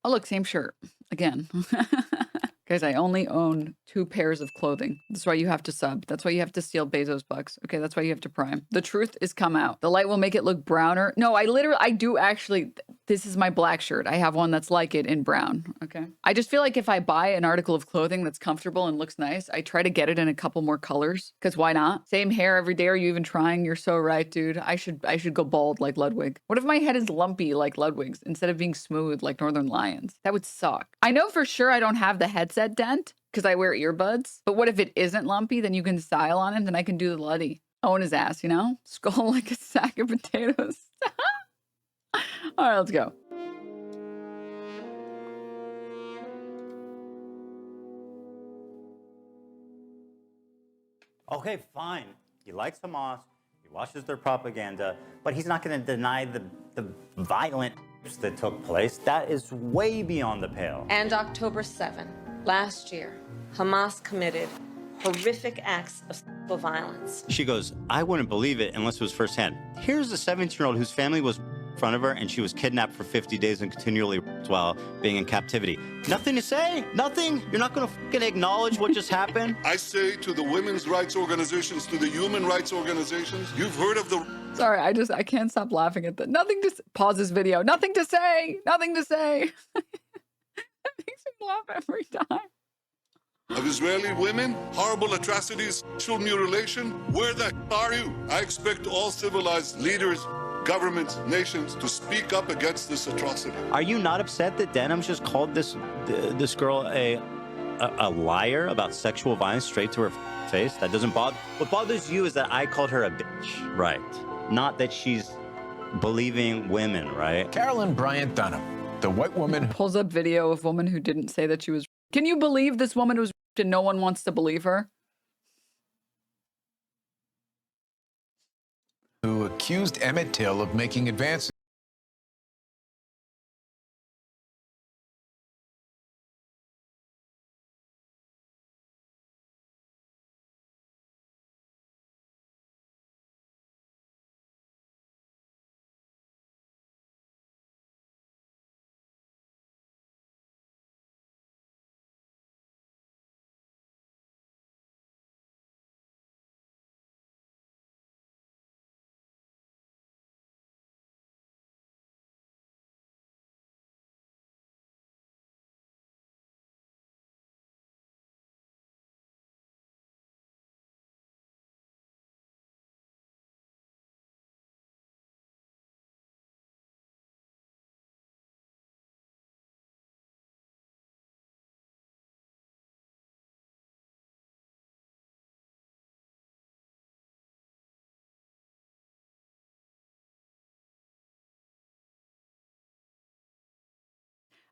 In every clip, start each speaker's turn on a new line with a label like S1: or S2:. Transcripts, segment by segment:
S1: Oh, look, same shirt. Again. Guys, I only own 2 pairs of clothing. That's why you have to sub. That's why you have to steal Bezos bucks. Okay, that's why you have to prime. The truth is come out. The light will make it look browner. No, I do actually, this is my black shirt. I have one that's like it in brown, okay? I just feel like if I buy an article of clothing that's comfortable and looks nice, I try to get it in a couple more colors, because why not? Same hair every day. Are you even trying? You're so right, dude. I should go bald like Ludwig. What if my head is lumpy like Ludwig's instead of being smooth like Northern Lions? That would suck. I know for sure I don't have the headset dent because I wear earbuds, but what if it isn't lumpy? Then you can style on him, then I can do the Luddy. Own his ass, you know? Skull like a sack of potatoes. All right, let's go.
S2: Okay, fine. He likes Hamas, he watches their propaganda, but he's not going to deny the violent that took place. That is way beyond the pale.
S3: And October 7, last year, Hamas committed horrific acts of sexual violence.
S2: She goes, I wouldn't believe it unless it was firsthand. Here's a 17-year-old whose family was in front of her and she was kidnapped for 50 days and continually while being in captivity. Nothing to say? Nothing? You're not going to fucking acknowledge what just happened?
S4: I say to the women's rights organizations, to the human rights organizations, you've heard of the...
S1: Sorry, I can't stop laughing at that. Nothing to pause this video. Nothing to say. Nothing to say. That makes me laugh every time.
S4: Of Israeli women, horrible atrocities, sexual mutilation. Where the are you? I expect all civilized leaders, governments, nations to speak up against this atrocity.
S2: Are you not upset that Denims just called this girl a liar about sexual violence straight to her face? That doesn't bother. What bothers you is that I called her a bitch, right? Not that she's believing women, right?
S5: Carolyn Bryant Dunham, the white woman
S1: Pulls up video of woman who didn't say that she was. Can you believe this woman was raped and no one wants to believe her?
S5: who accused Emmett Till of making advances.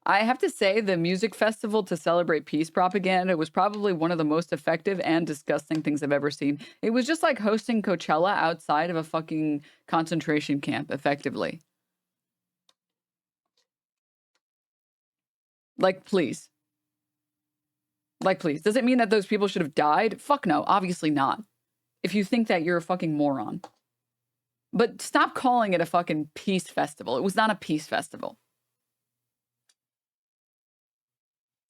S1: I have to say, the music festival to celebrate peace propaganda was probably one of the most effective and disgusting things I've ever seen. It was just like hosting Coachella outside of a fucking concentration camp, effectively. Like, please. Like, please. Does it mean that those people should have died? Fuck no, obviously not. If you think that, you're a fucking moron. But stop calling it a fucking peace festival. It was not a peace festival.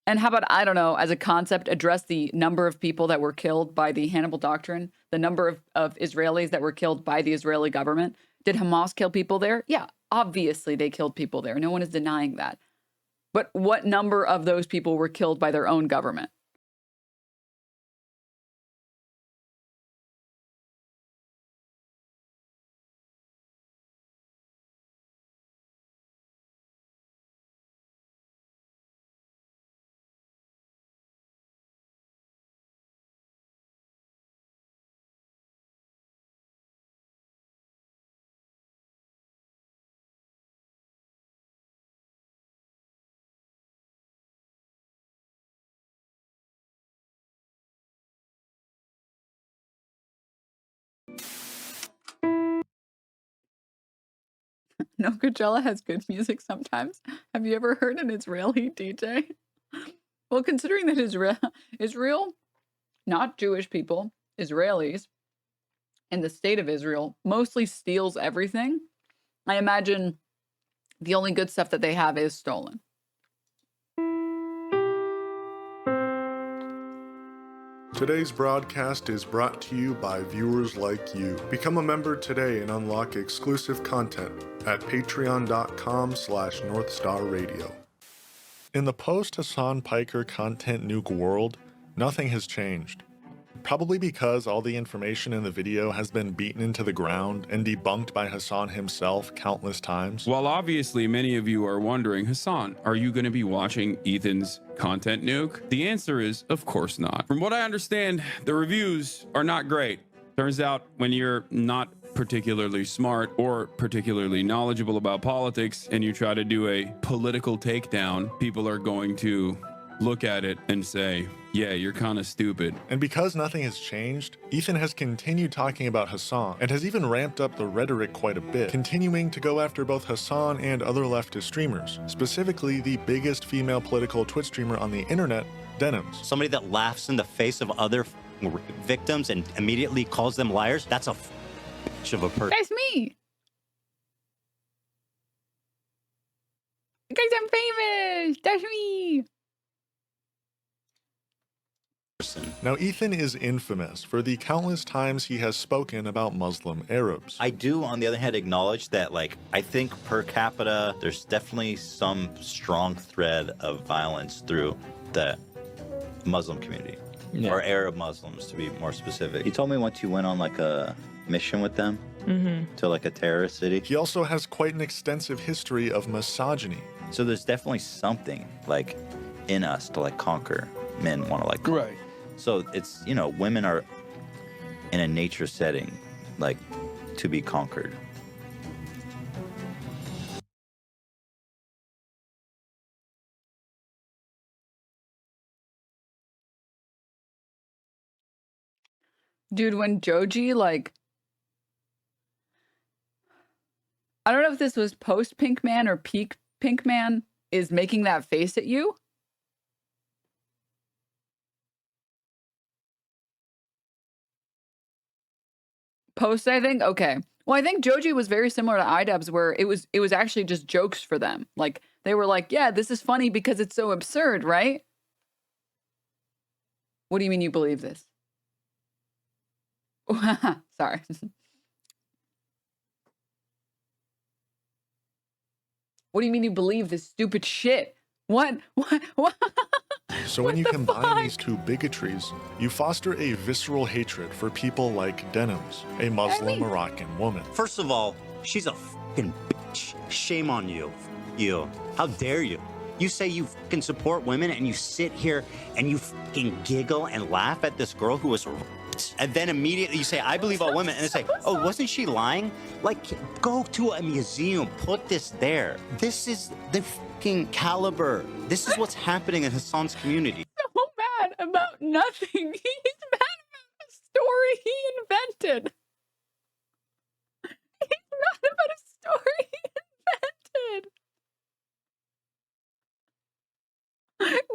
S1: And how about, I don't know, as a concept, address the number of people that were killed by the Hannibal Doctrine, the number of Israelis that were killed by the Israeli government. Did Hamas kill people there? Yeah, obviously they killed people there. No one is denying that. But what number of those people were killed by their own government? No, Coachella has good music sometimes. Have you ever heard an Israeli DJ? Well, considering that Israel, not Jewish people, Israelis, in the state of Israel, mostly steals everything. I imagine the only good stuff that they have is stolen.
S6: Today's broadcast is brought to you by viewers like you. Become a member today and unlock exclusive content at patreon.com/NorthstarRadio. In the post-Hasan Piker content nuke world, nothing has changed. Probably because all the information in the video has been beaten into the ground and debunked by Hasan himself countless times.
S7: While obviously many of you are wondering, Hasan, are you going to be watching Ethan's content nuke? The answer is, of course not. From what I understand, the reviews are not great. Turns out when you're not particularly smart or particularly knowledgeable about politics and you try to do a political takedown, people are going to look at it and say, yeah, you're kind of stupid.
S6: And because nothing has changed, Ethan has continued talking about Hasan and has even ramped up the rhetoric quite a bit, continuing to go after both Hasan and other leftist streamers, specifically the biggest female political Twitch streamer on the internet, Denims.
S2: Somebody that laughs in the face of other victims and immediately calls them liars, that's a bitch of a person.
S1: That's me. Guys, I'm famous. That's me.
S6: Now, Ethan is infamous for the countless times he has spoken about Muslim Arabs.
S2: I do, on the other hand, acknowledge that, like, I think per capita, there's definitely some strong thread of violence through the Muslim community, or Arab Muslims, to be more specific. He told me once you went on, like, a mission with them to, like, a terrorist city.
S6: He also has quite an extensive history of misogyny.
S2: So there's definitely something, like, in us to, like, conquer. Men want to, like,
S8: Right.
S2: So it's, you know, women are in a nature setting, like, to be conquered.
S1: Dude, when Joji, like, I don't know if this was post Pink Man or peak Pink Man, is making that face at you. Post, I think. Okay. Well, I think Joji was very similar to iDubbbz, where it was actually just jokes for them. Like, they were like, yeah, this is funny because it's so absurd, right? What do you mean you believe this? Sorry. What do you mean you believe this stupid shit? What?
S6: So when you combine these two bigotries, you foster a visceral hatred for people like Denims, a Muslim Moroccan woman.
S2: First of all, she's a fucking bitch. Shame on you. You. How dare you? You say you fucking support women and you sit here and you fucking giggle and laugh at this girl who was raped. And then immediately you say, I believe all women. And they say, oh, wasn't she lying? Like, go to a museum, put this there. This is the fucking caliber. This is what's happening in Hasan's community.
S1: So mad about nothing. He's mad about a story he invented. He's mad about a story he invented.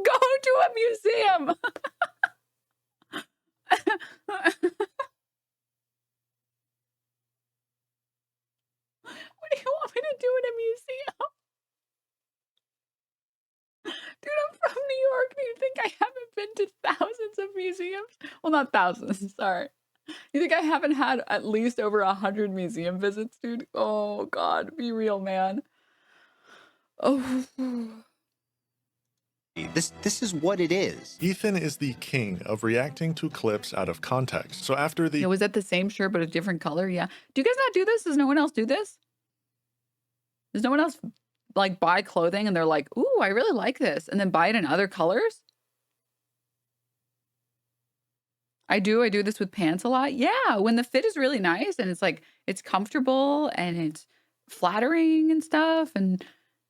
S1: Go to a museum. What do you want me to do in a museum? Dude, I'm from New York. Do you think I haven't been to thousands of museums? Well, not thousands, sorry. You think I haven't had at least over 100 museum visits, dude? Oh, God, be real, man. Oh.
S2: This is what it is.
S6: Ethan is the king of reacting to clips out of context. So after the...
S1: Yeah, was that the same shirt but a different color? Yeah. Do you guys not do this? Does no one else do this? Does no one else, like, buy clothing and they're like, ooh, I really like this, and then buy it in other colors? I do this with pants a lot. Yeah, when the fit is really nice and it's like, it's comfortable and it's flattering and stuff, and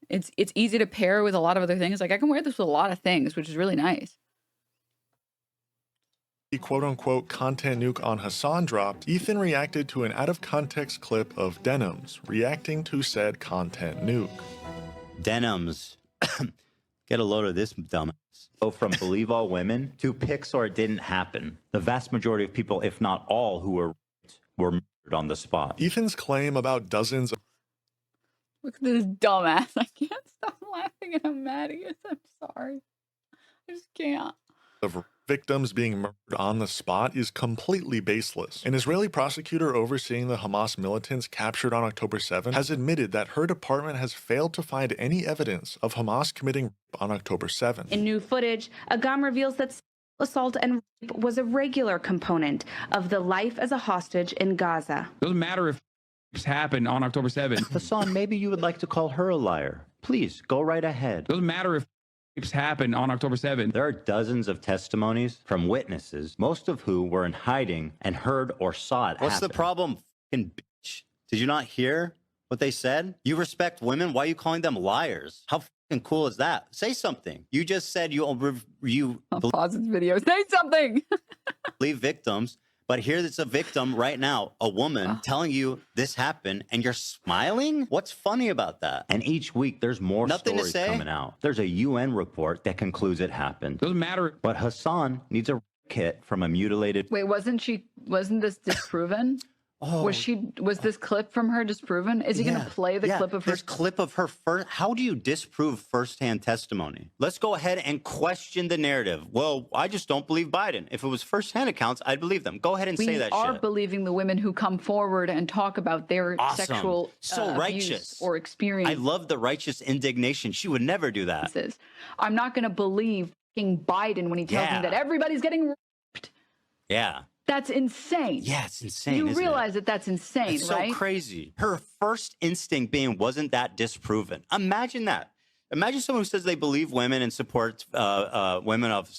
S1: it's easy to pair with a lot of other things. Like, I can wear this with a lot of things, which is really nice.
S6: The quote-unquote content nuke on Hasan dropped, Ethan reacted to an out-of-context clip of Denims reacting to said content nuke.
S2: Denims, get a load of this dumbass. Go from believe all women to Pixar didn't happen. The vast majority of people, if not all, who were murdered on the spot.
S6: Ethan's claim about dozens of...
S1: Look at this dumbass. I can't stop laughing and I'm mad at you. I'm sorry. I just can't.
S6: of victims being murdered on the spot is completely baseless. An Israeli prosecutor overseeing the Hamas militants captured on October 7 has admitted that her department has failed to find any evidence of Hamas committing rape on October 7.
S8: In new footage, Agam reveals that assault and rape was a regular component of the life as a hostage in Gaza.
S7: Doesn't matter if it's happened on October 7th.
S2: Hasan, maybe you would like to call her a liar. Please, go right ahead.
S7: Doesn't matter if it's happened on October 7th.
S2: There are dozens of testimonies from witnesses, most of who were in hiding and heard or saw it
S9: What's
S2: happen.
S9: the problem, f***ing bitch? Did you not hear what they said? You respect women? Why are you calling them liars? How f***ing cool is that? Say something. You just said you
S1: I'll pause this video. Say something.
S9: believe victims, but here it's a victim right now, a woman telling you this happened, and you're smiling? What's funny about that?
S2: And each week there's more
S9: Nothing to
S2: stories
S9: say?
S2: coming out. There's a UN report that concludes it happened.
S7: Doesn't matter.
S2: But Hasan needs a kit from a mutilated
S1: Wait, wasn't this disproven?
S9: Oh,
S1: Was this clip from her disproven? Is he going to play the clip of her?
S9: This clip of her first. How do you disprove firsthand testimony? Let's go ahead and question the narrative. Well, I just don't believe Biden. If it was firsthand accounts, I'd believe them. Go ahead and say
S1: We
S9: that
S1: are
S9: shit.
S1: believing the women who come forward and talk about their
S9: Awesome.
S1: sexual
S9: So
S1: abuse
S9: righteous.
S1: or experience.
S9: I love the righteous indignation. She would never do that.
S1: I'm not going to believe fucking Biden when he tells me
S9: Yeah.
S1: that everybody's getting raped.
S9: Yeah.
S1: That's insane.
S9: Yeah, it's insane.
S1: You
S9: isn't
S1: realize
S9: it?
S1: that that's insane,
S9: It's so
S1: right?
S9: crazy. Her first instinct being wasn't that disproven. Imagine that. Imagine someone who says they believe women and supports women of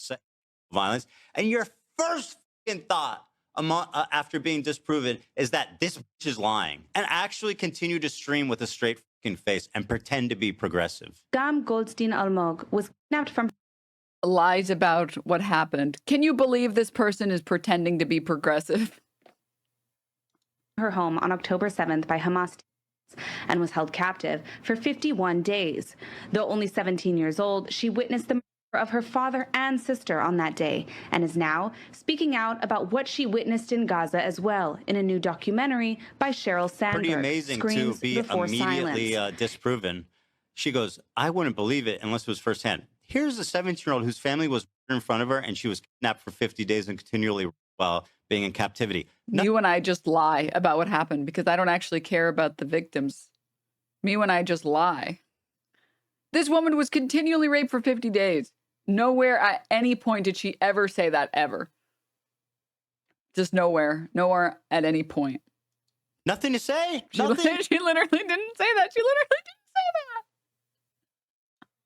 S9: violence, and your first fucking thought after being disproven is that this bitch is lying, and actually continue to stream with a straight fucking face and pretend to be progressive.
S8: Agam Goldstein Almog was kidnapped from
S1: Lies about what happened. Can you believe this person is pretending to be progressive?
S8: her home on October 7th by Hamas and was held captive for 51 days. Though only 17 years old, she witnessed the murder of her father and sister on that day and is now speaking out about what she witnessed in Gaza as well in a new documentary by Sheryl Sandberg.
S9: Pretty amazing to
S8: Screams
S9: be
S8: Before
S9: immediately
S8: Silence.
S9: disproven. She goes, I wouldn't believe it unless it was firsthand. Here's a 17-year-old whose family was in front of her and she was kidnapped for 50 days and continually while being in captivity.
S1: You and I just lie about what happened because I don't actually care about the victims. Me and I just lie. This woman was continually raped for 50 days. Nowhere at any point did she ever say that, ever. Just nowhere. Nowhere at any point.
S9: Nothing to say.
S1: She
S9: Nothing.
S1: literally didn't say that. She literally didn't say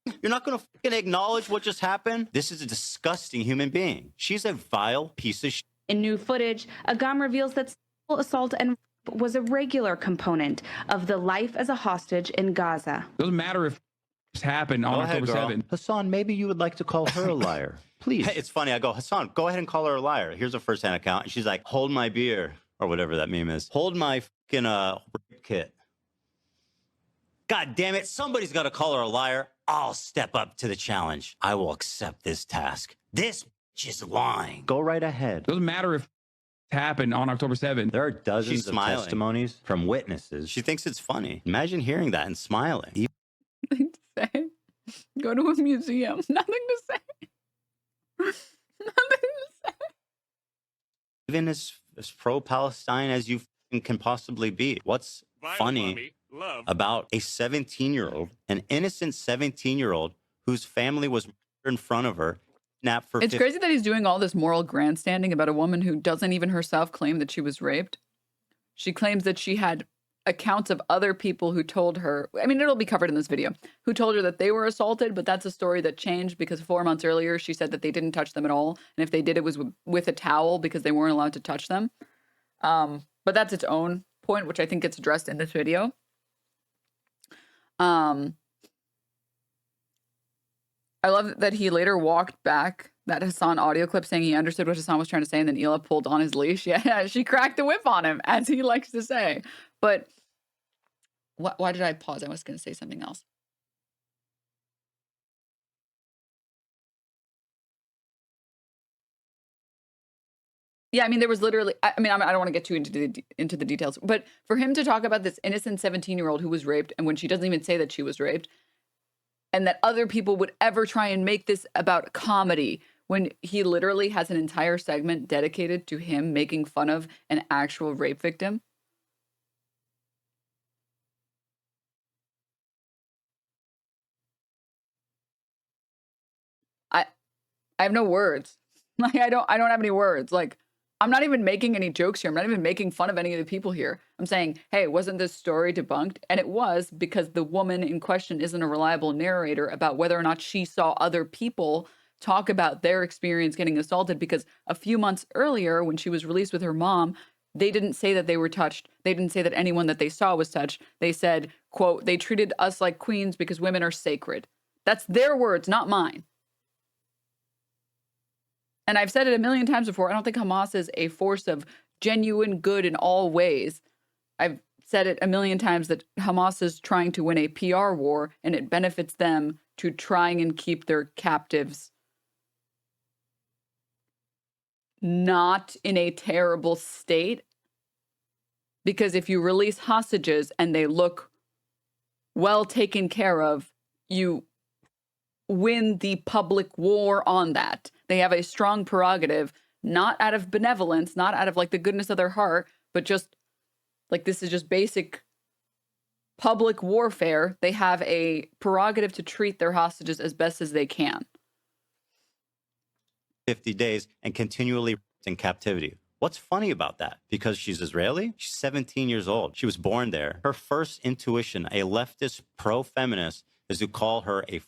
S1: that.
S9: You're not going to fucking acknowledge what just happened? This is a disgusting human being. She's a vile piece of shit.
S8: In new footage, Agam reveals that sexual assault and rape was a regular component of the life as a hostage in Gaza.
S7: Doesn't matter if it's happened on
S9: Go ahead,
S7: October
S9: girl.
S7: 7th.
S2: Hasan, maybe you would like to call her a liar. Please.
S9: Hey, it's funny. I go, Hasan, go ahead and call her a liar. Here's a first-hand account. And she's like, hold my beer, or whatever that meme is. Hold my fucking rape kit. God damn it. Somebody's got to call her a liar. I'll step up to the challenge. I will accept this task. This bitch is lying.
S2: Go right ahead.
S7: Doesn't matter if it's happened on October 7th.
S2: There are dozens
S9: She's
S2: of
S9: smiling.
S2: testimonies from witnesses.
S9: She thinks it's funny. Imagine hearing that and smiling.
S1: Nothing to say. Go to a museum. Nothing to say. Nothing to say.
S9: Even as pro-Palestine as you can possibly be. What's funny about a 17-year-old, an innocent 17-year-old whose family was murdered in front of her, kidnapped for
S1: It's crazy that he's doing all this moral grandstanding about a woman who doesn't even herself claim that she was raped. She claims that she had accounts of other people who told her, I mean, it'll be covered in this video, who told her that they were assaulted, but that's a story that changed because 4 months earlier, she said that they didn't touch them at all. And if they did, it was with a towel because they weren't allowed to touch them. But that's its own point, which I think gets addressed in this video. I love that he later walked back that Hasan audio clip saying he understood what Hasan was trying to say, and then Hila pulled on his leash. Yeah, she cracked the whip on him, as he likes to say. But why did I pause? I was going to say something else. Yeah, I mean, there was literally, I don't want to get too into the details, but for him to talk about this innocent 17-year-old who was raped, and when she doesn't even say that she was raped, and that other people would ever try and make this about comedy when he literally has an entire segment dedicated to him making fun of an actual rape victim? I have no words. Like I don't have any words. Like I'm not even making any jokes here. I'm not even making fun of any of the people here. I'm saying, "Hey, wasn't this story debunked?" And it was, because the woman in question isn't a reliable narrator about whether or not she saw other people talk about their experience getting assaulted, because a few months earlier when she was released with her mom, they didn't say that they were touched. They didn't say that anyone that they saw was touched. They said, quote, "They treated us like queens because women are sacred." That's their words, not mine. And I've said it a million times before, I don't think Hamas is a force of genuine good in all ways. I've said it a million times that Hamas is trying to win a PR war, and it benefits them to trying and keep their captives not in a terrible state. Because if you release hostages and they look well taken care of, you win the public war on that. They have a strong prerogative, not out of benevolence, not out of like the goodness of their heart, but just like this is just basic public warfare. They have a prerogative to treat their hostages as best as they can.
S2: 50 days and continually in captivity. What's funny about that? Because she's Israeli, she's 17 years old. She was born there. Her first intuition, a leftist pro-feminist, is to call her a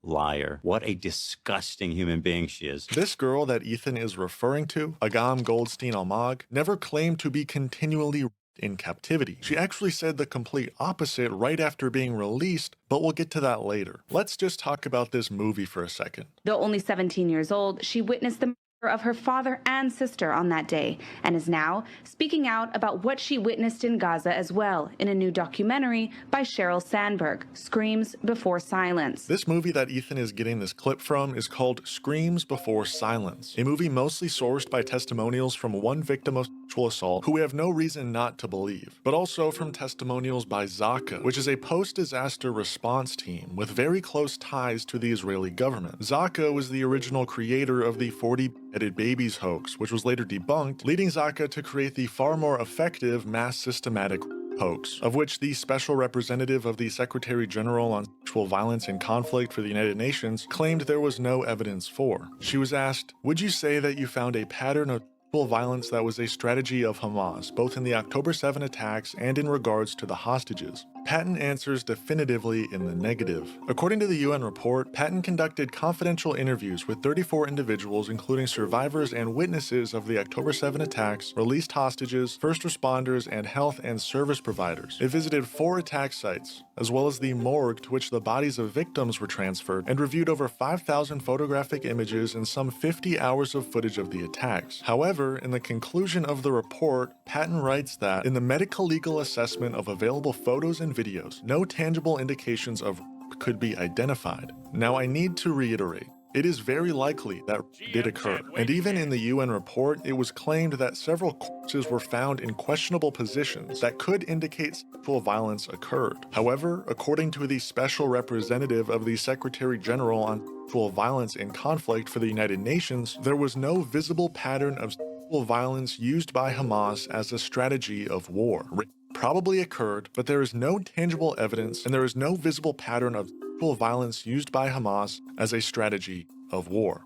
S2: liar. What a disgusting human being she is.
S6: This girl that Ethan is referring to, Agam Goldstein Almag, never claimed to be continually in captivity. She actually said the complete opposite right after being released, but we'll get to that later. Let's just talk about this movie for a second.
S8: Though only 17 years old, she witnessed the of her father and sister on that day, and is now speaking out about what she witnessed in Gaza as well in a new documentary by Sheryl Sandberg, Screams Before Silence.
S6: This movie that Ethan is getting this clip from is called Screams Before Silence, a movie mostly sourced by testimonials from one victim of sexual assault who we have no reason not to believe, but also from testimonials by Zaka, which is a post-disaster response team with very close ties to the Israeli government. Zaka was the original creator of the 40-headed babies hoax, which was later debunked, leading Zaka to create the far more effective mass systematic hoax, of which the special representative of the Secretary General on Sexual Violence and Conflict for the United Nations claimed there was no evidence for. She was asked, "Would you say that you found a pattern of sexual violence that was a strategy of Hamas, both in the October 7 attacks and in regards to the hostages?" Patton answers definitively in the negative. According to the UN report, Patton conducted confidential interviews with 34 individuals, including survivors and witnesses of the October 7 attacks, released hostages, first responders, and health and service providers. It visited 4 attack sites, as well as the morgue to which the bodies of victims were transferred, and reviewed over 5,000 photographic images and some 50 hours of footage of the attacks. However, in the conclusion of the report, Patton writes that, in the medical legal assessment of available photos and videos, no tangible indications of rape could be identified. Now, I need to reiterate, it is very likely that rape did occur, and even in the UN report, it was claimed that several corpses were found in questionable positions that could indicate sexual violence occurred. However, according to the special representative of the Secretary General on Sexual Violence and Conflict for the United Nations, there was no visible pattern of sexual violence used by Hamas as a strategy of war. Rape probably occurred, but there is no tangible evidence and there is no visible pattern of sexual violence used by Hamas as a strategy of war.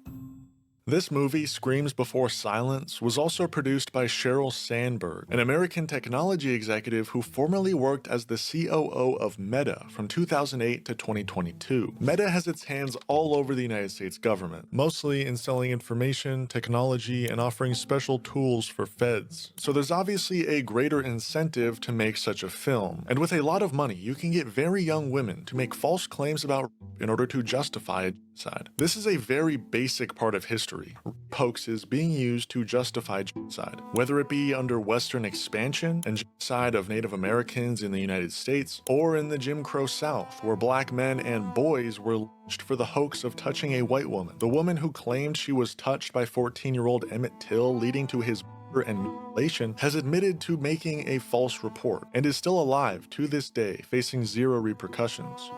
S6: This movie, Screams Before Silence, was also produced by Sheryl Sandberg, an American technology executive who formerly worked as the COO of Meta from 2008 to 2022. Meta has its hands all over the United States government, mostly in selling information, technology, and offering special tools for feds. So there's obviously a greater incentive to make such a film. And with a lot of money, you can get very young women to make false claims about rape in order to justify a genocide. This is a very basic part of history. Hoaxes being used to justify genocide, whether it be under Western expansion and genocide of Native Americans in the United States, or in the Jim Crow South, where black men and boys were lynched for the hoax of touching a white woman. The woman who claimed she was touched by 14-year-old Emmett Till, leading to his murder and mutilation, has admitted to making a false report and is still alive to this day, facing zero repercussions.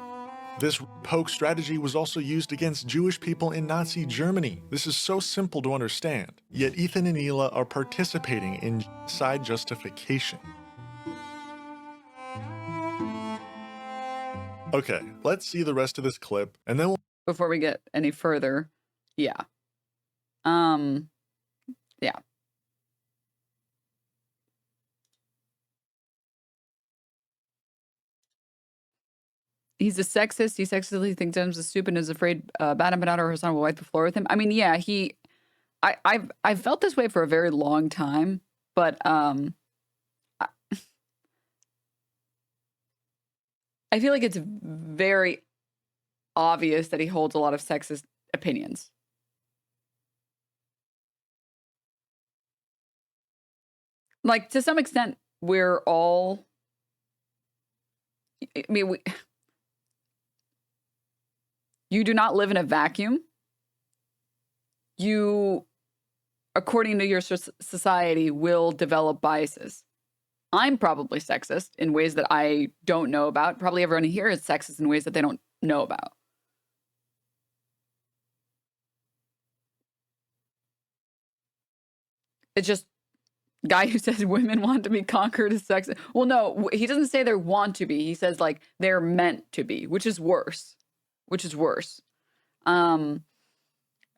S6: This poke strategy was also used against Jewish people in Nazi Germany. This is so simple to understand. Yet Ethan and Hila are participating in genocide justification. Okay, let's see the rest of this clip, and then we'll...
S1: Before we get any further, yeah. Yeah. He's a sexist. He sexistly thinks Denims is stupid and is afraid Banana or Hasan will wipe the floor with him. I mean, yeah, I've felt this way for a very long time, but I feel like it's very obvious that he holds a lot of sexist opinions. Like, to some extent, we're all... I mean, you do not live in a vacuum. You, according to your society, will develop biases. I'm probably sexist in ways that I don't know about. Probably everyone here is sexist in ways that they don't know about. It's just guy who says women want to be conquered is sexist. Well, no, he doesn't say they want to be. He says like they're meant to be, which is worse. I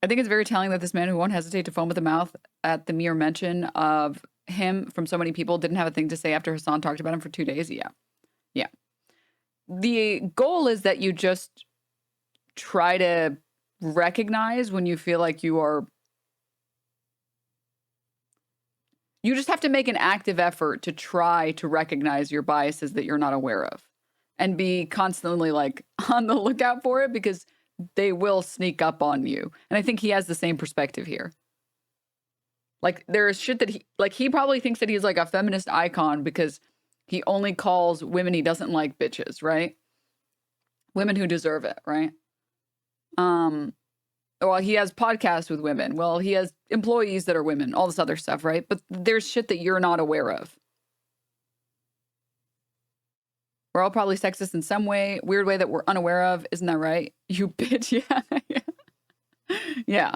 S1: think it's very telling that this man who won't hesitate to foam at the mouth at the mere mention of him from so many people didn't have a thing to say after Hasan talked about him for 2 days. Yeah. The goal is that you just try to recognize when you feel like you just have to make an active effort to try to recognize your biases that you're not aware of and be constantly like on the lookout for it because they will sneak up on you. And I think he has the same perspective here. Like there's shit that he probably thinks that he's like a feminist icon because he only calls women he doesn't like bitches, right? Women who deserve it, right? Well, he has podcasts with women. Well, he has employees that are women, all this other stuff, right? But there's shit that you're not aware of. We're all probably sexist in some way, weird way that we're unaware of. Isn't that right? You bitch. Yeah.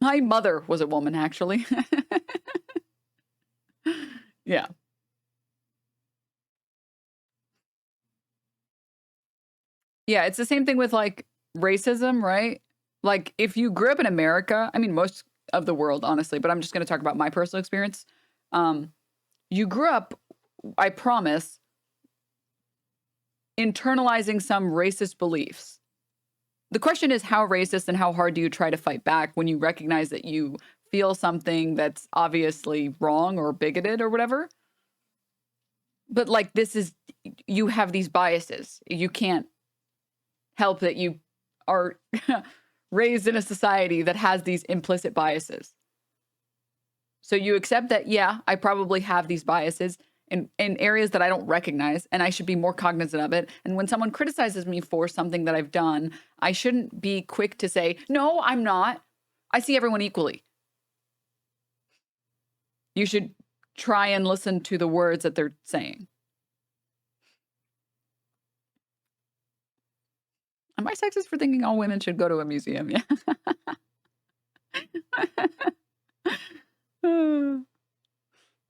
S1: My mother was a woman, actually. Yeah. Yeah, it's the same thing with like racism, right? Like if you grew up in America, I mean, most of the world, honestly, but I'm just going to talk about my personal experience. You grew up, I promise, internalizing some racist beliefs. The question is how racist and how hard do you try to fight back when you recognize that you feel something that's obviously wrong or bigoted or whatever? But like you have these biases. You can't help that you are raised in a society that has these implicit biases. So you accept that, yeah, I probably have these biases in areas that I don't recognize, and I should be more cognizant of it. And when someone criticizes me for something that I've done, I shouldn't be quick to say, no, I'm not. I see everyone equally. You should try and listen to the words that they're saying. Am I sexist for thinking all women should go to a museum? Yeah.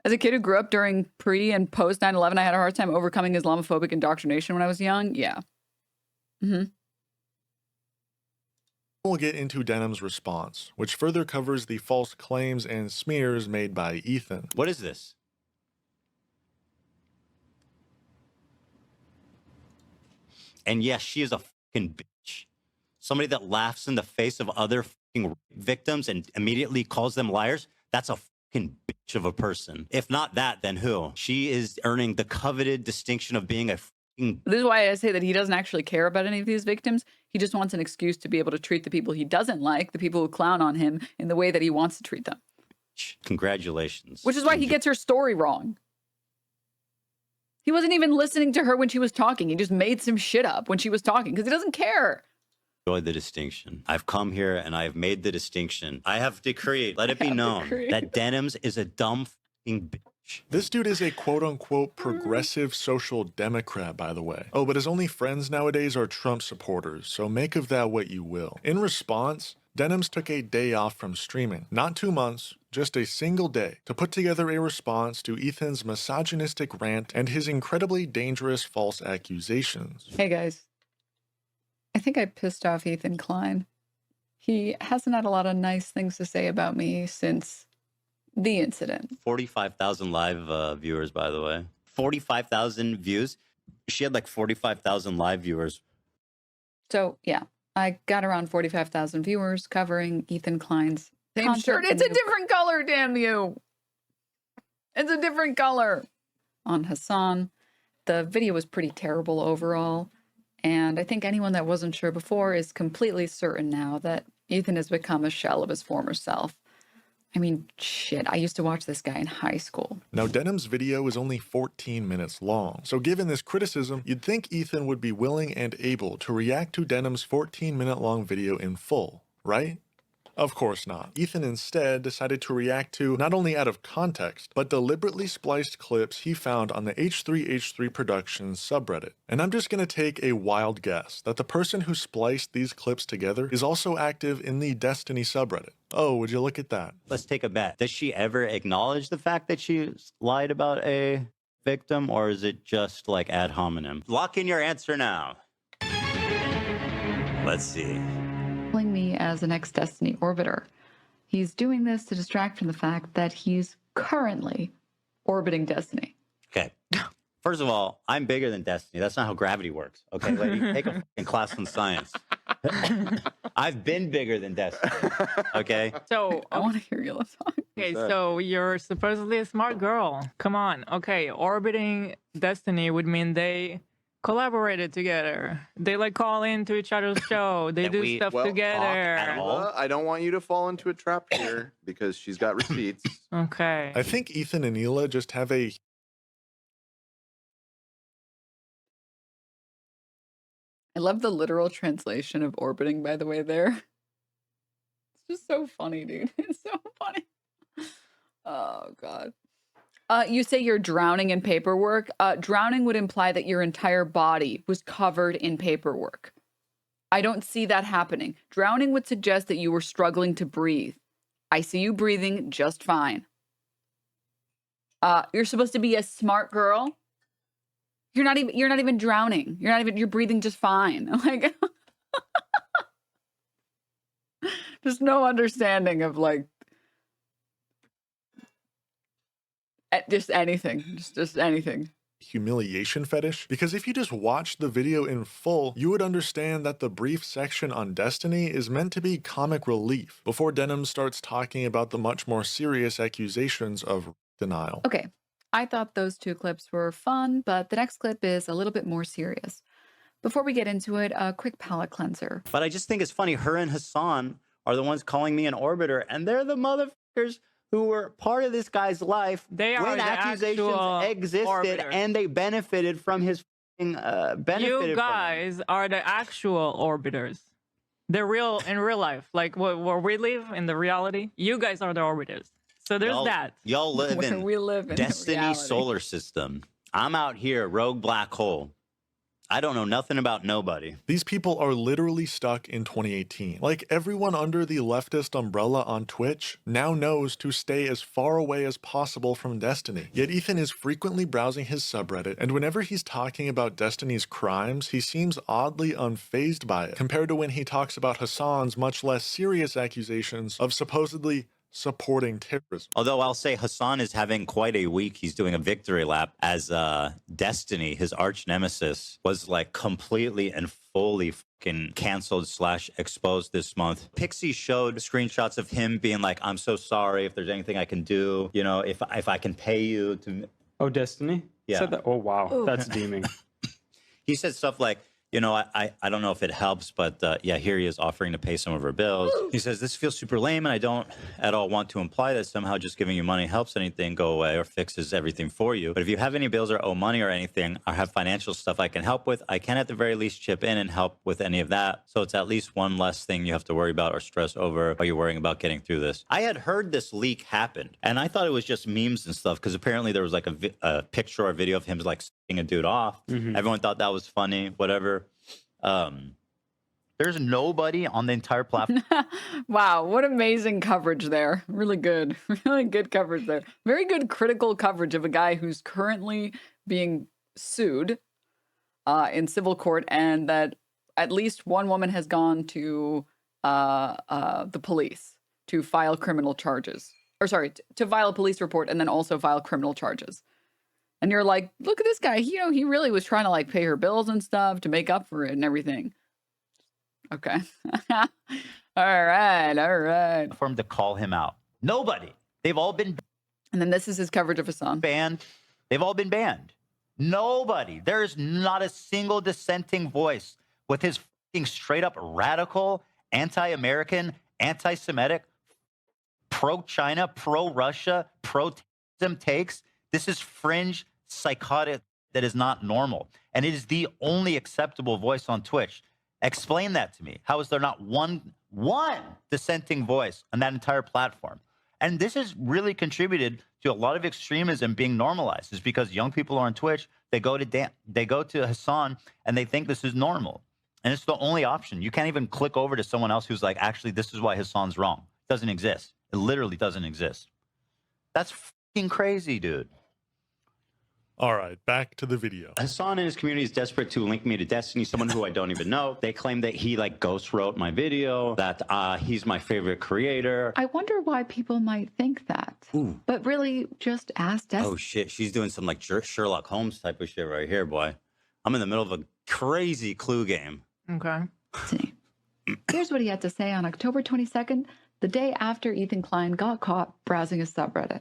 S1: As a kid who grew up during pre and post 9/11, I had a hard time overcoming Islamophobic indoctrination when I was young. Yeah.
S6: We'll get into Denim's response, which further covers the false claims and smears made by Ethan.
S2: What is this? And yes, she is a fucking bitch. Somebody that laughs in the face of other fucking victims and immediately calls them liars. That's a fucking bitch of a person. If not that, then who? She is earning the coveted distinction of being a fucking...
S1: This is why I say that he doesn't actually care about any of these victims. He just wants an excuse to be able to treat the people he doesn't like, the people who clown on him, in the way that he wants to treat them.
S2: Congratulations.
S1: Which is why he gets her story wrong. He wasn't even listening to her when she was talking. He just made some shit up when she was talking because he doesn't care.
S2: Enjoy the distinction. I've come here and I have made the distinction. I have decreed, let it be known that Denims is a dumb fucking bitch.
S6: This dude is a quote-unquote progressive social democrat, by the way. Oh, but his only friends nowadays are Trump supporters, so make of that what you will. In response, Denims took a day off from streaming. Not 2 months, just a single day, to put together a response to Ethan's misogynistic rant and his incredibly dangerous false accusations.
S1: Hey guys, I think I pissed off Ethan Klein. He hasn't had a lot of nice things to say about me since the incident.
S2: 45,000 live viewers, by the way. 45,000 views. She had like 45,000 live viewers.
S1: So yeah, I got around 45,000 viewers covering Ethan Klein's
S10: Same shirt.
S1: It's a different color, damn you. It's a different color. On Hasan, the video was pretty terrible overall. And I think anyone that wasn't sure before is completely certain now that Ethan has become a shell of his former self. I mean, shit, I used to watch this guy in high school.
S6: Now, Denim's video is only 14 minutes long, so given this criticism, you'd think Ethan would be willing and able to react to Denim's 14-minute-long video in full, right? Of course not. Ethan instead decided to react to, not only out of context, but deliberately spliced clips he found on the H3H3 Productions subreddit. And I'm just gonna take a wild guess that the person who spliced these clips together is also active in the Destiny subreddit. Oh, would you look at that?
S2: Let's take a bet. Does she ever acknowledge the fact that she lied about a victim, or is it just like ad hominem? Lock in your answer now. Let's see.
S1: Me as an ex-Destiny orbiter. He's doing this to distract from the fact that he's currently orbiting Destiny.
S2: Okay. First of all, I'm bigger than Destiny. That's not how gravity works. Okay, lady, take a fucking class on science. I've been bigger than Destiny. Okay.
S10: So
S1: I want to hear you talk.
S10: okay, so you're supposedly a smart girl. Come on. Okay, orbiting Destiny would mean they collaborated together. They like call into each other's show. They do stuff together.
S11: I don't want you to fall into a trap here because she's got receipts.
S10: Okay.
S6: I think Ethan and Hila just have a...
S1: I love the literal translation of orbiting, by the way, there. It's just so funny, dude. It's so funny. Oh, God. You say you're drowning in paperwork. Drowning would imply that your entire body was covered in paperwork. I don't see that happening. Drowning would suggest that you were struggling to breathe. I see you breathing just fine. You're supposed to be a smart girl. You're not even drowning. You're breathing just fine. Like, there's no understanding of like, just anything, just anything.
S6: Humiliation fetish? Because if you just watched the video in full, you would understand that the brief section on Destiny is meant to be comic relief before Denims starts talking about the much more serious accusations of denial.
S1: Okay, I thought those two clips were fun, but the next clip is a little bit more serious. Before we get into it, a quick palate cleanser.
S2: But I just think it's funny, her and Hasan are the ones calling me an orbiter, and they're the motherfuckers who were part of this guy's life
S10: They are
S2: when
S10: the
S2: accusations existed,
S10: orbiters.
S2: and they benefited from his benefited.
S10: You guys are the actual orbiters. They're real in real life. Like where we live in the reality, you guys are the orbiters. So there's that.
S2: Y'all live
S1: Where
S2: in
S1: we live in
S2: Destiny
S1: reality.
S2: solar system. I'm out here, rogue black hole. I don't know nothing about nobody.
S6: These people are literally stuck in 2018. Like, everyone under the leftist umbrella on Twitch now knows to stay as far away as possible from Destiny. Yet Ethan is frequently browsing his subreddit, and whenever he's talking about Destiny's crimes, he seems oddly unfazed by it, compared to when he talks about Hasan's much less serious accusations of supposedly supporting terrorism.
S2: Although I'll say Hasan is having quite a week. He's doing a victory lap as Destiny, his arch nemesis, was like completely and fully fucking canceled / exposed this month. Pixie showed screenshots of him being like, I'm so sorry, if there's anything I can do, you know, if I can pay you to...
S12: Oh, Destiny?
S2: Yeah.
S12: Said that? Oh, wow.
S1: Ooh.
S12: That's deeming.
S2: He said stuff like, You know, I don't know if it helps, but yeah, here he is offering to pay some of her bills. He says, this feels super lame, and I don't at all want to imply that somehow just giving you money helps anything go away or fixes everything for you. But if you have any bills or owe money or anything, or have financial stuff I can help with, I can at the very least chip in and help with any of that. So it's at least one less thing you have to worry about or stress over while you're worrying about getting through this. I had heard this leak happened, and I thought it was just memes and stuff, because apparently there was like a picture or a video of him like a dude off. Everyone thought that was funny, whatever. There's nobody on the entire platform.
S1: Wow, what amazing coverage there. Really good. Really good coverage there. Very good critical coverage of a guy who's currently being sued in civil court, and that at least one woman has gone to the police to file criminal charges. Or sorry, to file a police report and then also file criminal charges. And you're like, look at this guy. You know, he really was trying to like pay her bills and stuff to make up for it and everything. Okay. All right.
S2: For him to call him out. Nobody. They've all been
S1: And then this is his coverage of Hasan.
S2: banned. They've all been banned. Nobody. There is not a single dissenting voice with his fucking straight up radical, anti-American, anti-Semitic, pro-China, pro-Russia, pro-terrorism takes. This is fringe, psychotic, that is not normal. And it is the only acceptable voice on Twitch. Explain that to me. How is there not one dissenting voice on that entire platform? And this has really contributed to a lot of extremism being normalized. Is because young people are on Twitch, they go to Hasan, and they think this is normal. And it's the only option. You can't even click over to someone else who's like, actually, this is why Hasan's wrong. It doesn't exist. It literally doesn't exist. That's fucking crazy, dude.
S6: All right, back to the video.
S2: Hasan and his community is desperate to link me to Destiny, someone who I don't even know. They claim that he like ghost wrote my video, that he's my favorite creator.
S1: I wonder why people might think that.
S2: Ooh.
S1: But really, just ask Destiny.
S2: Oh shit, she's doing some like Sherlock Holmes type of shit right here, boy. I'm in the middle of a crazy clue game.
S10: Okay.
S1: Here's what he had to say on October 22nd, the day after Ethan Klein got caught browsing his subreddit.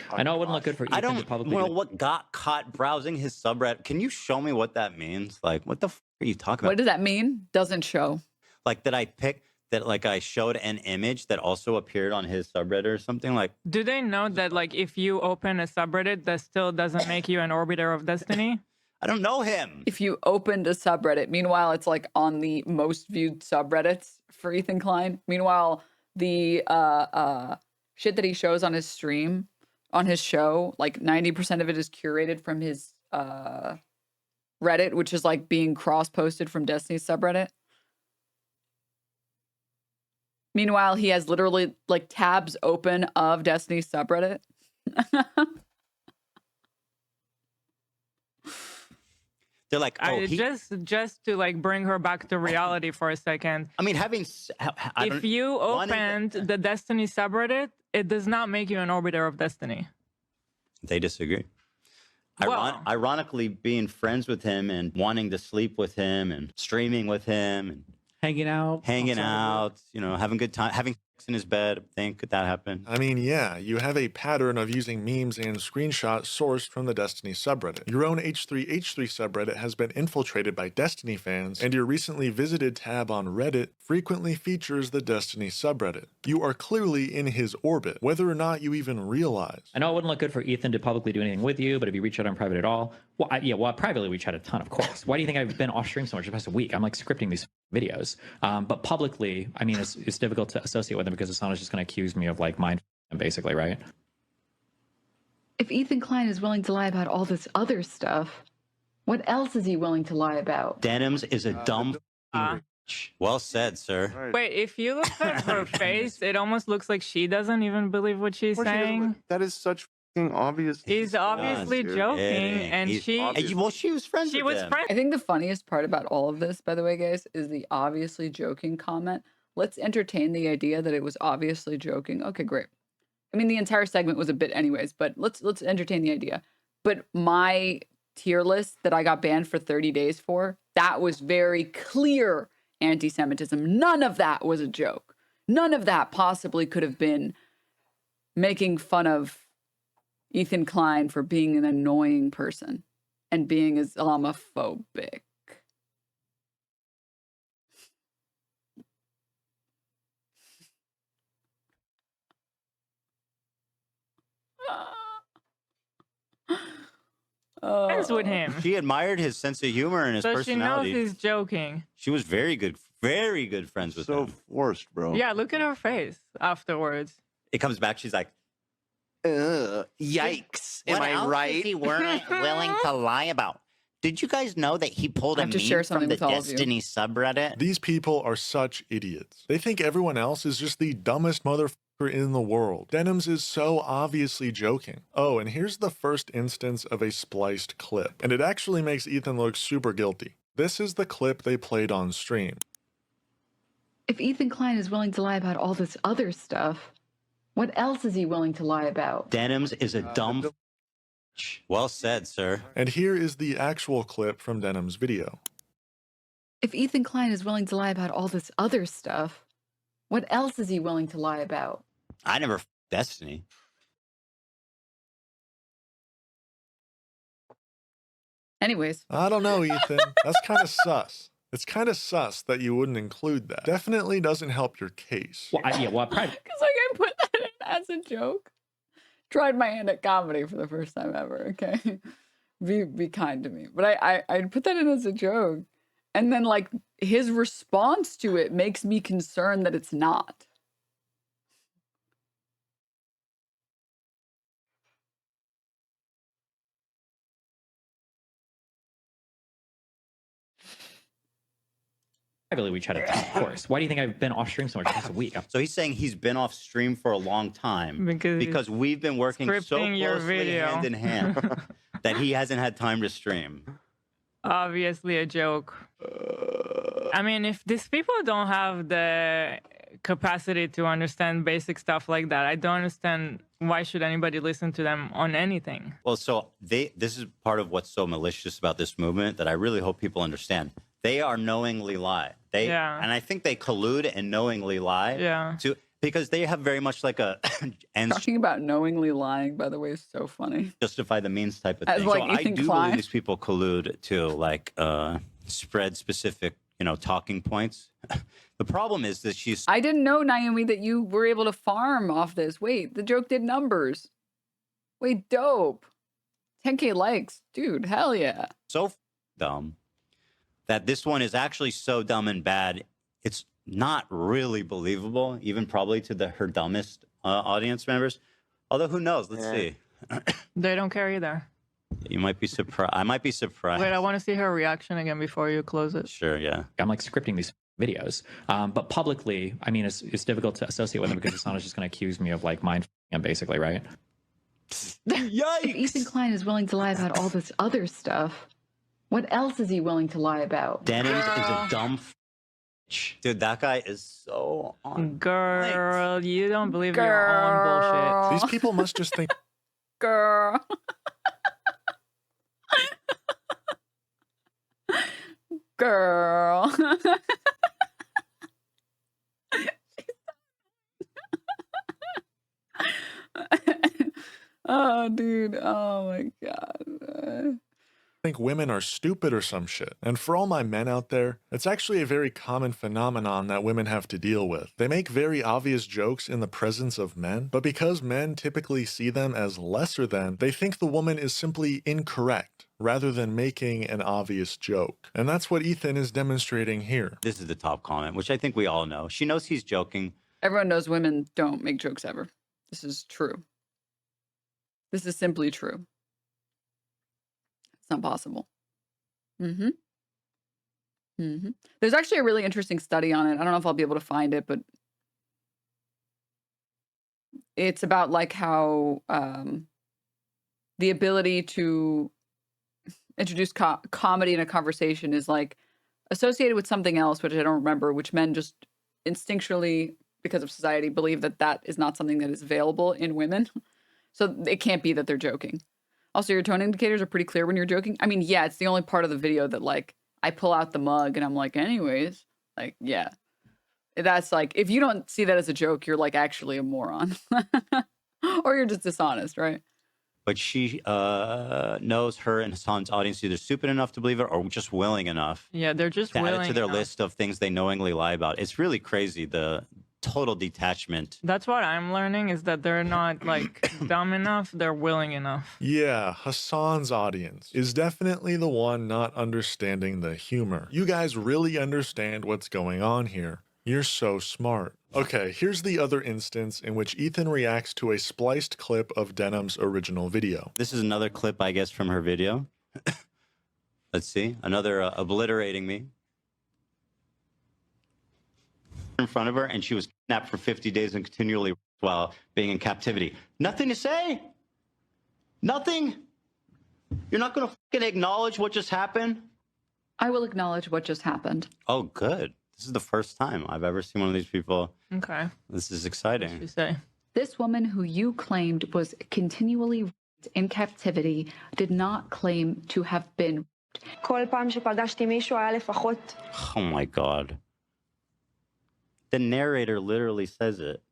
S12: I know it wouldn't look good for Ethan to publicly.
S2: Well, what got caught browsing his subreddit? Can you show me what that means? Like, what the f are you talking about?
S1: What does that mean? Doesn't show.
S2: Like, that I picked that, like, I showed an image that also appeared on his subreddit or something? Like,
S10: Do they know that, like, if you open a subreddit, that still doesn't make you an orbiter of destiny?
S2: I don't know him.
S1: If you opened a subreddit, meanwhile, it's like on the most viewed subreddits for Ethan Klein. Meanwhile, the shit that he shows on his stream, on his show, like 90% of it is curated from his Reddit, which is like being cross-posted from Destiny's subreddit. Meanwhile, he has literally like tabs open of Destiny's subreddit.
S2: They're like, oh,
S10: just to like bring her back to reality for a second.
S2: I mean,
S10: if you opened the Destiny subreddit, it does not make you an orbiter of destiny.
S2: They disagree.
S10: Well,
S2: Ironically, being friends with him and wanting to sleep with him and streaming with him and
S12: hanging out,
S2: you know, having a good time, having sex in his bed. I think could that happen?
S6: I mean, yeah, you have a pattern of using memes and screenshots sourced from the Destiny subreddit. Your own H3H3 subreddit has been infiltrated by Destiny fans, and your recently visited tab on Reddit frequently features the Destiny subreddit. You are clearly in his orbit, whether or not you even realize.
S12: I know it wouldn't look good for Ethan to publicly do anything with you, but if you reach out on private at all, well, privately we chat a ton, of course. Why do you think I've been off stream so much the past week? I'm like scripting these videos, but publicly, I mean, it's difficult to associate with him because Hasan is just going to accuse me of like mind basically, right?
S1: If Ethan Klein is willing to lie about all this other stuff, what else is he willing to lie about?
S2: Denims is a dumb. Well said, sir.
S10: Wait, if you look at her face, it almost looks like she doesn't even believe what she's saying.
S11: That is such obvious.
S10: He's obviously joking, and she
S2: was friends.
S10: She was friends.
S1: I think the funniest part about all of this, by the way, guys, is the obviously joking comment. Let's entertain the idea that it was obviously joking. Okay, great. I mean, the entire segment was a bit anyways, but let's entertain the idea. But my tier list that I got banned for 30 days for, that was very clear anti-Semitism. None of that was a joke. None of that possibly could have been making fun of Ethan Klein for being an annoying person and being Islamophobic.
S10: friends with him.
S9: She admired his sense of humor and his
S10: So
S9: personality.
S10: she knows he's joking.
S9: She was very good friends with him.
S11: So forced, bro.
S10: Yeah, look at her face afterwards.
S9: It comes back, she's like,
S13: Yikes. Am I right?
S2: Is he weren't willing to lie about? Did you guys know that he pulled
S1: I
S2: a
S1: have to
S2: meme
S1: share
S2: from
S1: something
S2: the
S1: with all of you.
S2: Destiny subreddit?
S6: These people are such idiots. They think everyone else is just the dumbest motherfucker in the world. Denims is so obviously joking. Oh, and here's the first instance of a spliced clip. And it actually makes Ethan look super guilty. This is the clip they played on stream.
S1: If Ethan Klein is willing to lie about all this other stuff, what else is he willing to lie about?
S9: Denims is a dumb Well said, sir.
S6: And here is the actual clip from Denim's video.
S1: If Ethan Klein is willing to lie about all this other stuff, what else is he willing to lie about?
S9: I never Destiny.
S1: Anyways.
S6: I don't know, Ethan. That's kind of sus. It's kind of sus that you wouldn't include that. Definitely doesn't help your case.
S12: Well, private.
S1: Because like I put that in as a joke. Tried my hand at comedy for the first time ever, okay? Be kind to me. But I put that in as a joke. And then like his response to it makes me concerned that it's not.
S12: Privately, we chat a ton, of course. Why do you think I've been off stream so much? Just a week.
S9: So he's saying he's been off stream for a long time because we've been working so
S10: scripting your
S9: closely
S10: video.
S9: hand in hand that he hasn't had time to stream.
S10: Obviously a joke. I mean, if these people don't have the capacity to understand basic stuff like that, I don't understand why should anybody listen to them on anything.
S9: Well, so this is part of what's so malicious about this movement that I really hope people understand. They are knowingly lie. And I think they collude and knowingly lie.
S10: Yeah.
S9: Because they have very much like a
S1: Talking about knowingly lying, by the way, is so funny.
S9: justify the means type of
S1: As
S9: thing.
S1: like
S9: So I
S1: Ethan
S9: do
S1: Klein.
S9: believe these people collude to like spread specific, talking points. The problem is that she's
S1: I didn't know, Naomi, that you were able to farm off this. Wait, the joke did numbers. Wait, dope. 10K likes. Dude, hell yeah.
S9: so dumb that this one is actually so dumb and bad. It's not really believable, even probably to her dumbest audience members. Although, who knows? Let's see.
S10: They don't care either.
S9: You might be surprised. I might be surprised.
S10: Wait, I want to see her reaction again before you close it.
S9: Sure, yeah.
S12: I'm like scripting these videos, but publicly, I mean, it's difficult to associate with them because Hasan is just going to accuse me of like mind f***ing him, basically, right?
S1: If Ethan Klein is willing to lie about all this other stuff, what else is he willing to lie about?
S9: Denims is a dumb dude. That guy is so on.
S10: Girl, you don't believe your own bullshit.
S6: These people must just think.
S1: Girl. Girl. Oh, dude. Oh, my God.
S6: Think women are stupid or some shit. And for all my men out there, it's actually a very common phenomenon that women have to deal with. They make very obvious jokes in the presence of men, but because men typically see them as lesser than, they think the woman is simply incorrect rather than making an obvious joke. And that's what Ethan is demonstrating here.
S9: This is the top comment, which I think we all know. She knows he's joking.
S1: Everyone knows women don't make jokes ever. This is true. This is simply true. It's not possible. Mm-hmm. Mm-hmm. There's actually a really interesting study on it. I don't know if I'll be able to find it, but it's about like how the ability to introduce comedy in a conversation is like associated with something else, which I don't remember, which men just instinctually, because of society, believe that that is not something that is available in women. So it can't be that they're joking. Also, your tone indicators are pretty clear when you're joking. I mean, yeah, it's the only part of the video that like I pull out the mug and I'm like, anyways, like, yeah, that's like, if you don't see that as a joke, you're like actually a moron or you're just dishonest, right?
S9: But she knows her and Hasan's audience either stupid enough to believe it or just willing enough.
S10: Yeah, they're just
S9: to add
S10: willing
S9: it to their
S10: enough.
S9: list of things they knowingly lie about. It's really crazy the
S2: total detachment.
S10: That's what I'm learning, is that they're not like dumb enough, they're willing enough.
S6: Yeah, Hasan's audience is definitely the one not understanding the humor. You guys really understand what's going on here. You're so smart. Okay, here's the other instance in which Ethan reacts to a spliced clip of Denim's original video.
S2: This is another clip, I guess, from her video. Let's see. Another obliterating me in front of her, and she was kidnapped for 50 days and continually while being in captivity. Nothing to say? Nothing? You're not going to fucking acknowledge what just happened?
S1: I will acknowledge what just happened.
S2: Oh, good. This is the first time I've ever seen one of these people.
S10: Okay.
S2: This is exciting.
S10: What did you say?
S1: This woman who you claimed was continually in captivity did not claim to have been.
S2: Oh my God. The narrator literally says it.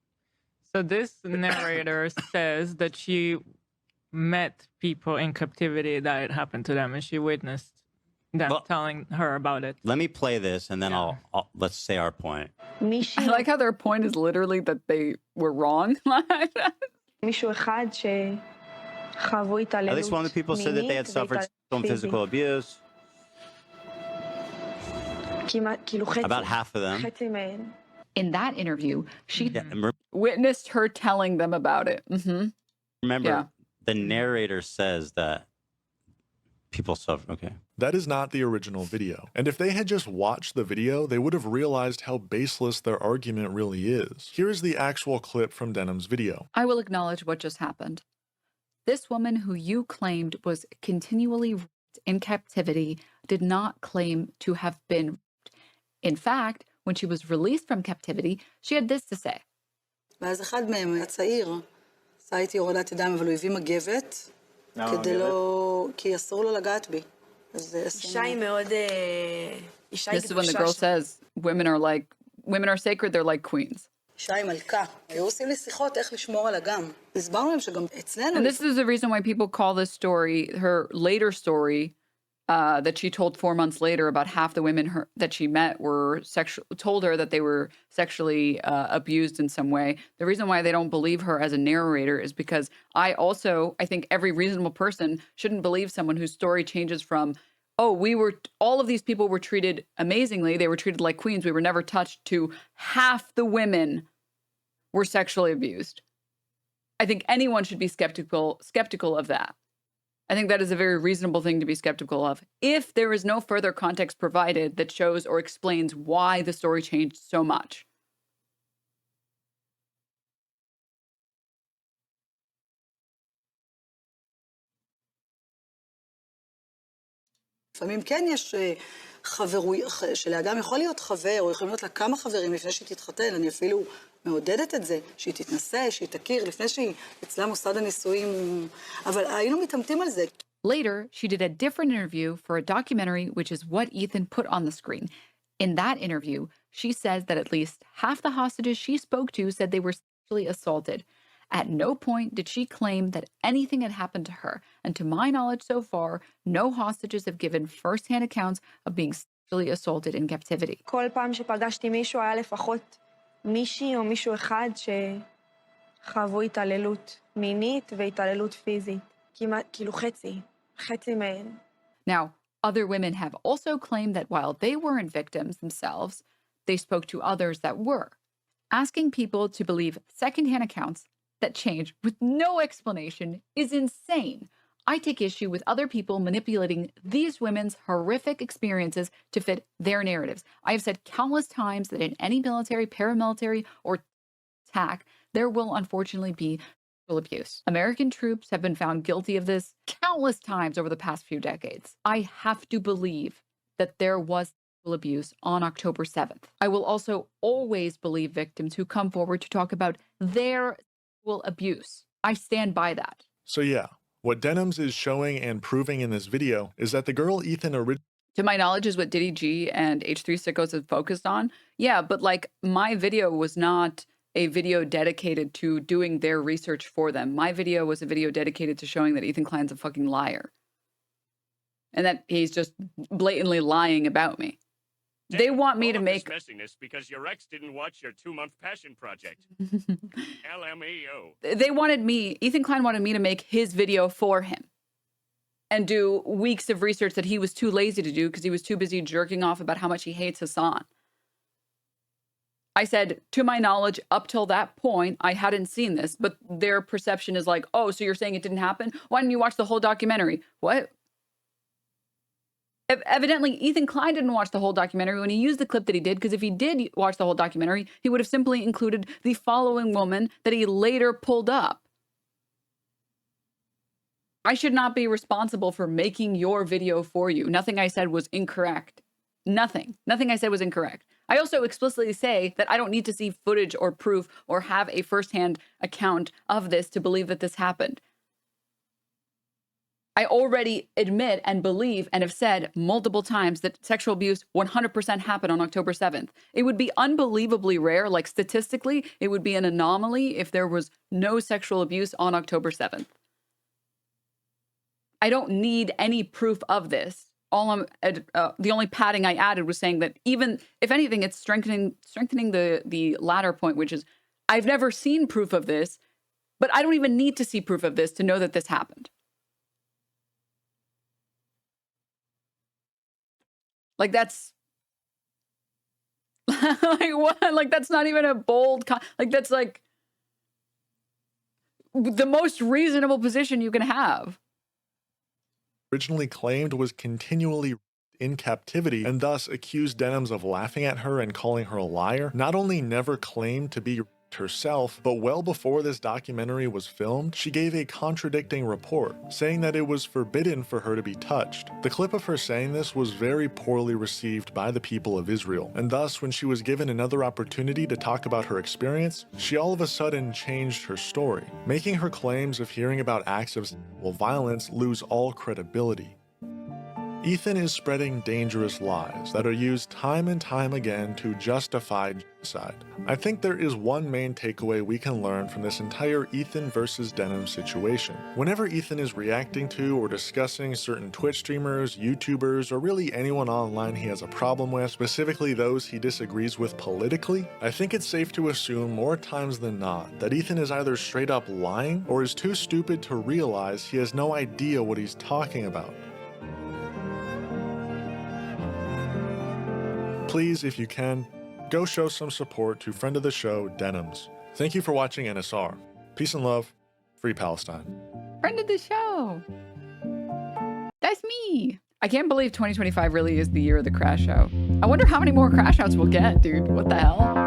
S10: So this narrator says that she met people in captivity that it happened to them, and she witnessed them telling her about it.
S2: Let me play this, and then let's say our point.
S1: I like how their point is literally that they were wrong.
S2: At least one of the people said that they had suffered some physical abuse. About half of them.
S1: In that interview, she witnessed her telling them about it.
S2: Remember, the narrator says that people suffer. Okay.
S6: That is not the original video. And if they had just watched the video, they would have realized how baseless their argument really is. Here is the actual clip from Denim's video.
S1: I will acknowledge what just happened. This woman who you claimed was continually in captivity did not claim to have been raped. In fact, when she was released from captivity, she had this to say.
S13: ואז אחד מהם היה צעיר, עשה איתי הורדת ידיים, אבל הוא הביא מגבת, כדי לא, כי אסור לו לגעת בי. אישה היא מאוד, אישה היא
S1: This is when the girl says, women are sacred, they're like queens.
S13: אישה היא מלכה. היו עושים לי שיחות איך לשמור על אגם. הסברנו להם שגם אצלנו...
S1: And this is the reason why people call this story, her later story, that she told 4 months later about half the women that she met were told her that they were sexually abused in some way. The reason why they don't believe her as a narrator is because I think every reasonable person shouldn't believe someone whose story changes from, oh, all of these people were treated amazingly, they were treated like queens, we were never touched, to half the women were sexually abused. I think anyone should be skeptical of that. I think that is a very reasonable thing to be skeptical of, if there is no further context provided that shows or explains why the story changed so much.
S13: לפעמים כן יש שלאדם יכול להיות חבר, או יכולים להיות לה כמה חברים לפני שהיא תתחתן. אני אפילו מעודדת את זה, שהיא תתנסה, שהיא תכיר, לפני שהיא אצלה מוסד הנישואים. אבל היינו מתאמתים על זה.
S1: Later, she did a different interview for a documentary, which is what Ethan put on the screen. In that interview, she says that at least half the hostages she spoke to said they were sexually assaulted. At no point did she claim that anything had happened to her, and to my knowledge so far, no hostages have given first-hand accounts of being sexually assaulted in captivity.
S14: כל פעם שפגשתי מישהו היה לפחות מישהי או מישהו אחד שחוו התעללות מינית והתעללות פיזית. כמעט, כאילו חצי מהן.
S1: Now, other women have also claimed that while they weren't victims themselves, they spoke to others that were. Asking people to believe second-hand accounts that change with no explanation is insane. I take issue with other people manipulating these women's horrific experiences to fit their narratives. I have said countless times that in any military, paramilitary, or attack, there will unfortunately be sexual abuse. American troops have been found guilty of this countless times over the past few decades. I have to believe that there was sexual abuse on October 7th. I will also always believe victims who come forward to talk about their abuse. I stand by that.
S6: So yeah, what Denims is showing and proving in this video is that the girl Ethan
S1: to my knowledge is what Diddy G and H3 Sickos have focused on. Yeah, but like my video was not a video dedicated to doing their research for them. My video was a video dedicated to showing that Ethan Klein's a fucking liar. And that he's just blatantly lying about me. They want me to make
S15: messiness because your ex didn't watch your 2-month passion project. LMAO.
S1: they wanted me, Ethan Klein wanted me to make his video for him and do weeks of research that he was too lazy to do because he was too busy jerking off about how much he hates Hasan. I said, to my knowledge, up till that point, I hadn't seen this, but their perception is like, oh, so you're saying it didn't happen? Why didn't you watch the whole documentary? What? Evidently, Ethan Klein didn't watch the whole documentary when he used the clip that he did, because if he did watch the whole documentary, he would have simply included the following woman that he later pulled up. I should not be responsible for making your video for you. Nothing I said was incorrect. Nothing I said was incorrect. I also explicitly say that I don't need to see footage or proof or have a firsthand account of this to believe that this happened. I already admit and believe and have said multiple times that sexual abuse 100% happened on October 7th. It would be unbelievably rare, like statistically, it would be an anomaly if there was no sexual abuse on October 7th. I don't need any proof of this. The only padding I added was saying that even, if anything, it's strengthening the latter point, which is I've never seen proof of this, but I don't even need to see proof of this to know that this happened. Like that's like what? Like that's not even a bold like that's like the most reasonable position you can have.
S6: Originally claimed was continually in captivity and thus accused Denims of laughing at her and calling her a liar, not only never claimed to be herself, but well before this documentary was filmed, she gave a contradicting report, saying that it was forbidden for her to be touched. The clip of her saying this was very poorly received by the people of Israel, and thus when she was given another opportunity to talk about her experience, she all of a sudden changed her story, making her claims of hearing about acts of sexual violence lose all credibility. Ethan is spreading dangerous lies that are used time and time again to justify genocide. I think there is one main takeaway we can learn from this entire Ethan versus Denims situation. Whenever Ethan is reacting to or discussing certain Twitch streamers, YouTubers, or really anyone online he has a problem with, specifically those he disagrees with politically, I think it's safe to assume more times than not that Ethan is either straight up lying or is too stupid to realize he has no idea what he's talking about. Please, if you can, go show some support to friend of the show, Denims. Thank you for watching NSR. Peace and love. Free Palestine.
S1: Friend of the show. That's me. I can't believe 2025 really is the year of the crash out. I wonder how many more crash outs we'll get, dude. What the hell?